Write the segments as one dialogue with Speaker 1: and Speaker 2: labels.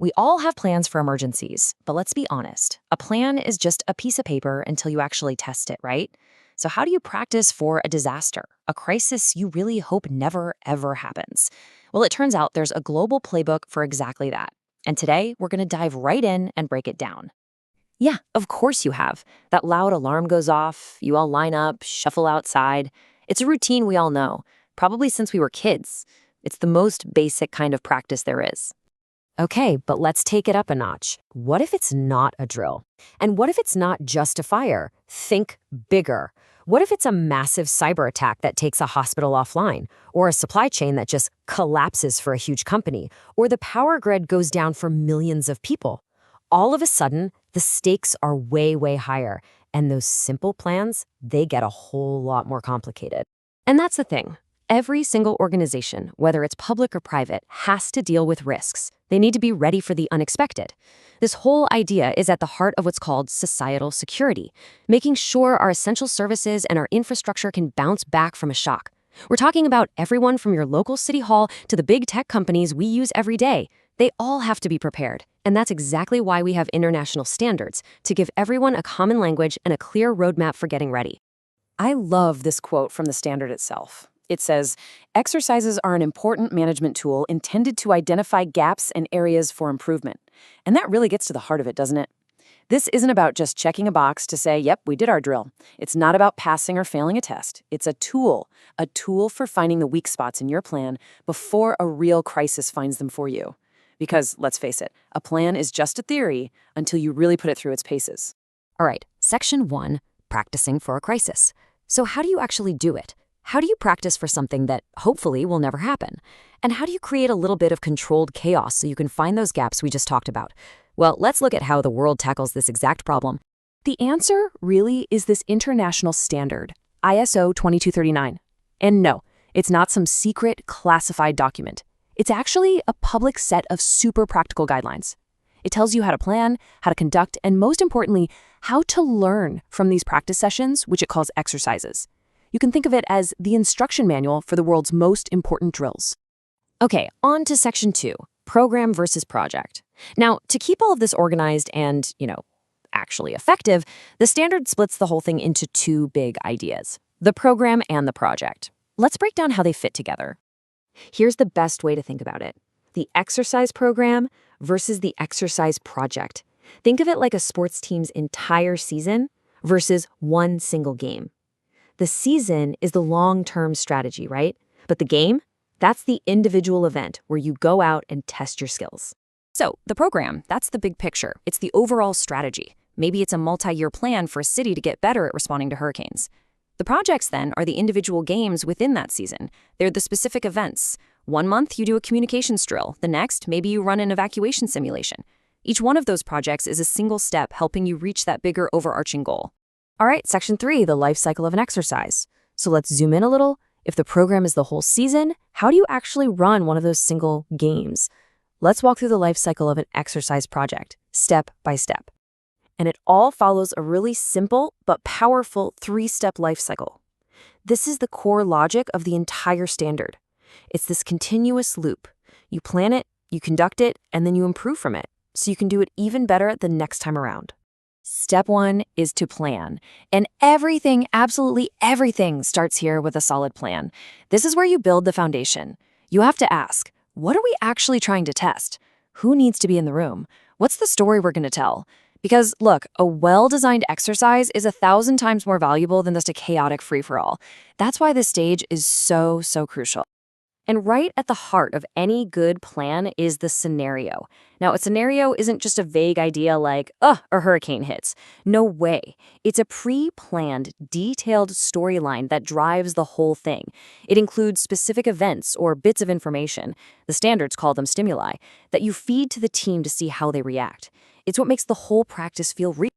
Speaker 1: We all have plans for emergencies, but let's be honest. A plan is just a piece of paper until you actually test it, right? So how do you practice for a disaster, a crisis you really hope never, ever happens? Well, it turns out there's a global playbook for exactly that. And today, we're going to dive right in and break it down. Yeah, of course you have. That loud alarm goes off, you all line up, shuffle outside. It's a routine we all know, probably since we were kids. It's the most basic kind of practice there is.
Speaker 2: Okay, but let's take it up a notch. What if it's not a drill? And what if it's not just a fire? Think bigger. What if it's a massive cyber attack that takes a hospital offline? Or a supply chain that just collapses for a huge company? Or the power grid goes down for millions of people? All of a sudden, the stakes are way, way higher. And those simple plans, they get a whole lot more complicated.
Speaker 1: And that's the thing. Every single organization, whether it's public or private, has to deal with risks. They need to be ready for the unexpected. This whole idea is at the heart of what's called societal security, making sure our essential services and our infrastructure can bounce back from a shock. We're talking about everyone from your local city hall to the big tech companies we use every day. They all have to be prepared. And that's exactly why we have international standards, to give everyone a common language and a clear roadmap for getting ready.
Speaker 3: I love this quote from the standard itself. It says, exercises are an important management tool intended to identify gaps and areas for improvement. And that really gets to the heart of it, doesn't it? This isn't about just checking a box to say, yep, we did our drill. It's not about passing or failing a test. It's a tool for finding the weak spots in your plan before a real crisis finds them for you. Because, let's face it, a plan is just a theory until you really put it through its paces.
Speaker 2: All right, section 1, practicing for a crisis. So how do you actually do it? How do you practice for something that hopefully will never happen? And how do you create a little bit of controlled chaos so you can find those gaps we just talked about? Well, let's look at how the world tackles this exact problem.
Speaker 3: The answer really is this international standard, ISO 2239. And no, it's not some secret classified document. It's actually a public set of super practical guidelines. It tells you how to plan, how to conduct, and most importantly, how to learn from these practice sessions, which it calls exercises. You can think of it as the instruction manual for the world's most important drills.
Speaker 1: Okay, on to section 2, program versus project. Now, to keep all of this organized and, actually effective, the standard splits the whole thing into 2 big ideas, the program and the project. Let's break down how they fit together. Here's the best way to think about it. The exercise program versus the exercise project. Think of it like a sports team's entire season versus one single game. The season is the long-term strategy, right? But the game, that's the individual event where you go out and test your skills.
Speaker 4: So, the program, that's the big picture. It's the overall strategy. Maybe it's a multi-year plan for a city to get better at responding to hurricanes. The projects, then, are the individual games within that season. They're the specific events. One month, you do a communications drill. The next, maybe you run an evacuation simulation. Each one of those projects is a single step helping you reach that bigger overarching goal.
Speaker 1: All right, section 3, the life cycle of an exercise. So let's zoom in a little. If the program is the whole season, how do you actually run one of those single games? Let's walk through the life cycle of an exercise project, step by step. And it all follows a really simple but powerful 3-step life cycle. This is the core logic of the entire standard. It's this continuous loop. You plan it, you conduct it, and then you improve from it, so you can do it even better the next time around. Step 1 is to plan. And everything, absolutely everything, starts here with a solid plan. This is where you build the foundation. You have to ask, what are we actually trying to test? Who needs to be in the room? What's the story we're going to tell? Because, look, a well-designed exercise is 1,000 times more valuable than just a chaotic free-for-all. That's why this stage is so crucial. And right at the heart of any good plan is the scenario. Now, a scenario isn't just a vague idea like, a hurricane hits. No way. It's a pre-planned, detailed storyline that drives the whole thing. It includes specific events or bits of information, the standards call them stimuli, that you feed to the team to see how they react. It's what makes the whole practice feel real.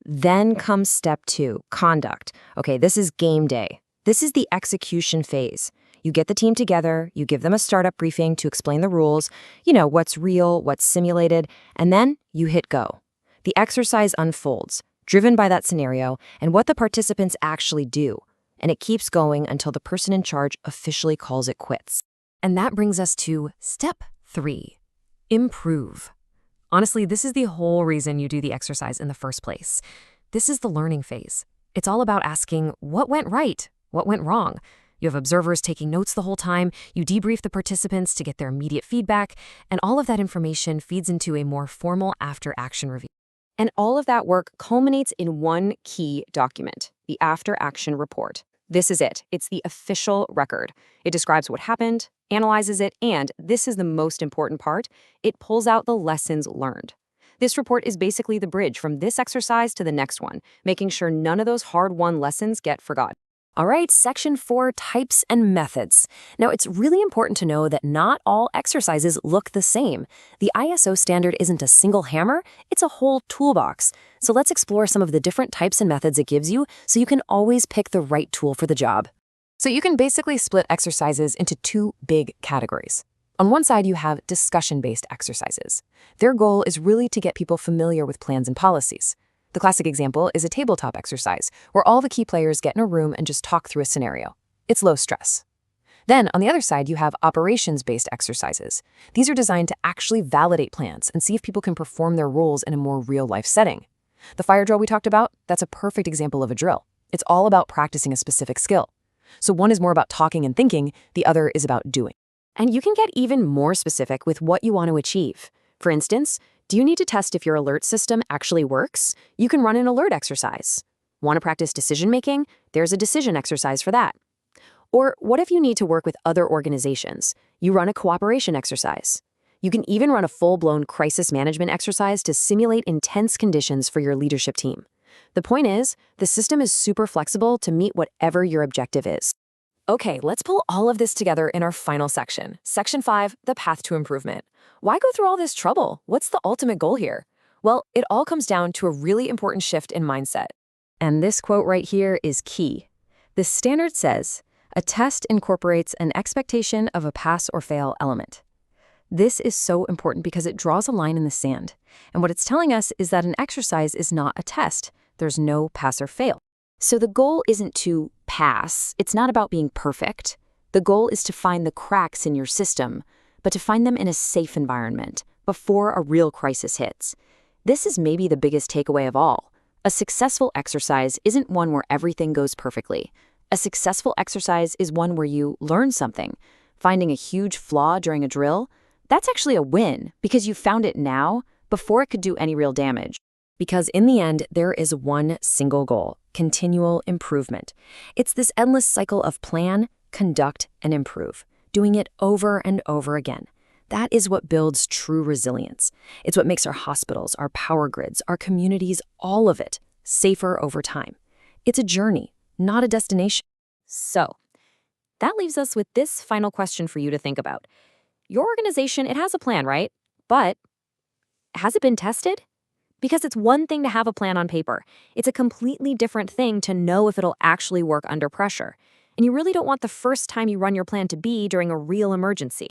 Speaker 1: Then comes step 2, conduct. Okay, this is game day. This is the execution phase. You get the team together, you give them a startup briefing to explain the rules, what's real, what's simulated, and then you hit go. The exercise unfolds, driven by that scenario and what the participants actually do, and it keeps going until the person in charge officially calls it quits. And that brings us to step 3, improve. Honestly, this is the whole reason you do the exercise in the first place. This is the learning phase. It's all about asking what went right, what went wrong. You have observers taking notes the whole time, you debrief the participants to get their immediate feedback, and all of that information feeds into a more formal after-action review.
Speaker 2: And all of that work culminates in one key document, the after-action report. This is it. It's the official record. It describes what happened, analyzes it, and, this is the most important part, it pulls out the lessons learned. This report is basically the bridge from this exercise to the next one, making sure none of those hard-won lessons get forgotten. All right, Section 4, Types and Methods. Now, it's really important to know that not all exercises look the same. The ISO standard isn't a single hammer, it's a whole toolbox. So let's explore some of the different types and methods it gives you so you can always pick the right tool for the job.
Speaker 3: So you can basically split exercises into two big categories. On one side, you have discussion-based exercises. Their goal is really to get people familiar with plans and policies. The classic example is a tabletop exercise, where all the key players get in a room and just talk through a scenario. It's low stress. Then, on the other side, you have operations-based exercises. These are designed to actually validate plans and see if people can perform their roles in a more real-life setting. The fire drill we talked about, that's a perfect example of a drill. It's all about practicing a specific skill. So one is more about talking and thinking, the other is about doing.
Speaker 2: And you can get even more specific with what you want to achieve. For instance, do you need to test if your alert system actually works? You can run an alert exercise. Want to practice decision-making? There's a decision exercise for that. Or what if you need to work with other organizations? You run a cooperation exercise. You can even run a full-blown crisis management exercise to simulate intense conditions for your leadership team. The point is, the system is super flexible to meet whatever your objective is.
Speaker 3: Okay, let's pull all of this together in our final section. Section 5, the path to improvement. Why go through all this trouble? What's the ultimate goal here? Well, it all comes down to a really important shift in mindset.
Speaker 4: And this quote right here is key. The standard says, a test incorporates an expectation of a pass or fail element. This is so important because it draws a line in the sand. And what it's telling us is that an exercise is not a test. There's no pass or fail.
Speaker 2: So the goal isn't to pass. It's not about being perfect. The goal is to find the cracks in your system, but to find them in a safe environment before a real crisis hits. This is maybe the biggest takeaway of all. A successful exercise isn't one where everything goes perfectly. A successful exercise is one where you learn something. Finding a huge flaw during a drill, that's actually a win because you found it now before it could do any real damage.
Speaker 1: Because in the end, there is one single goal: continual improvement. It's this endless cycle of plan, conduct, and improve, doing it over and over again. That is what builds true resilience. It's what makes our hospitals, our power grids, our communities, all of it, safer over time. It's a journey, not a destination.
Speaker 2: So, that leaves us with this final question for you to think about. Your organization, it has a plan, right? But has it been tested? Because it's one thing to have a plan on paper. It's a completely different thing to know if it'll actually work under pressure. And you really don't want the first time you run your plan to be during a real emergency.